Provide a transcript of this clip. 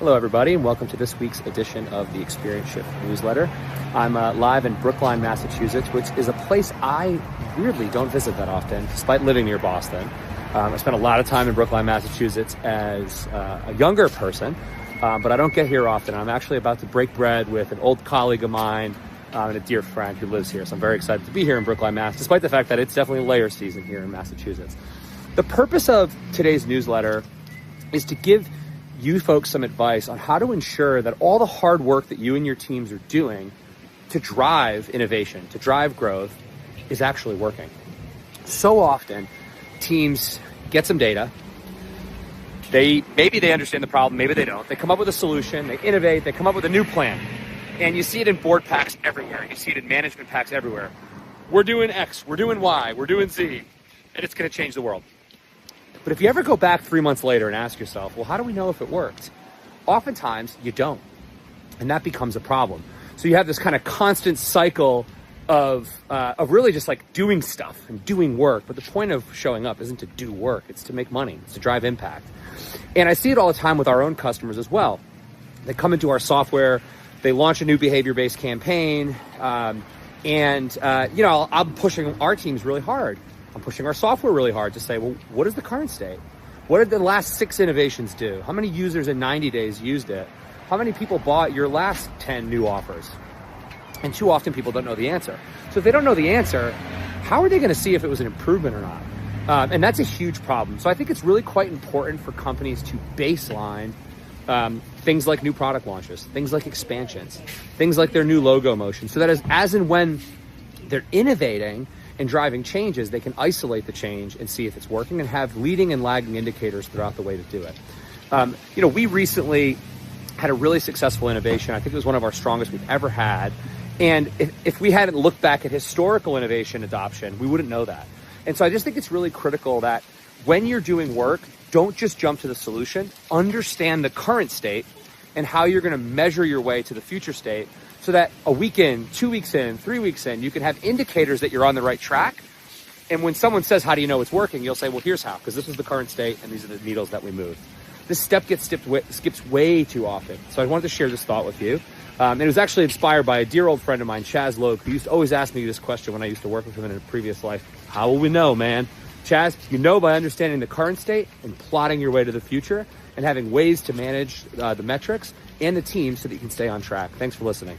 Hello, everybody, and welcome to this week's edition of the Experience Shift newsletter. I'm live in Brookline, Massachusetts, which is a place I weirdly don't visit that often, despite living near Boston. I spent a lot of time in Brookline, Massachusetts as a younger person, but I don't get here often. I'm actually about to break bread with an old colleague of mine and a dear friend who lives here, so I'm very excited to be here in Brookline, Mass, despite the fact that it's definitely layer season here in Massachusetts. The purpose of today's newsletter is to give you folks some advice on how to ensure that all the hard work that you and your teams are doing to drive innovation, to drive growth, is actually working. So often, teams get some data. Maybe they understand the problem, maybe they don't. They come up with a solution, they innovate, they come up with a new plan. And you see it in board packs everywhere. You see it in management packs everywhere. We're doing X, we're doing Y, we're doing Z, and it's going to change the world. But if you ever go back 3 months later and ask yourself, well, how do we know if it worked? Oftentimes you don't. And that becomes a problem. So you have this kind of constant cycle of really just like doing stuff and doing work. But the point of showing up isn't to do work. It's to make money. It's to drive impact. And I see it all the time with our own customers as well. They come into our software, they launch a new behavior-based campaign, I'm pushing our teams really hard. I'm pushing our software really hard to say, well, what is the current state? What did the last 6 innovations do? How many users in 90 days used it? How many people bought your last 10 new offers? And too often people don't know the answer. So if they don't know the answer, how are they going to see if it was an improvement or not? And that's a huge problem. So I think it's really quite important for companies to baseline things like new product launches, things like expansions, things like their new logo motion, so that as and when they're innovating and driving changes, they can isolate the change and see if it's working and have leading and lagging indicators throughout the way to do it. We recently had a really successful innovation. I think it was one of our strongest we've ever had. And if we hadn't looked back at historical innovation adoption, we wouldn't know that. And so I just think it's really critical that when you're doing work, don't just jump to the solution, understand the current state and how you're going to measure your way to the future state, so that a week in, 2 weeks in, 3 weeks in, you can have indicators that you're on the right track. And when someone says, how do you know it's working? You'll say, well, here's how, because this is the current state and these are the needles that we moved. This step gets skipped way too often. So I wanted to share this thought with you. And it was actually inspired by a dear old friend of mine, Chaz Logue, who used to always ask me this question when I used to work with him in a previous life. How will we know, man? Chaz, you know by understanding the current state and plotting your way to the future and having ways to manage the metrics and the team so that you can stay on track. Thanks for listening.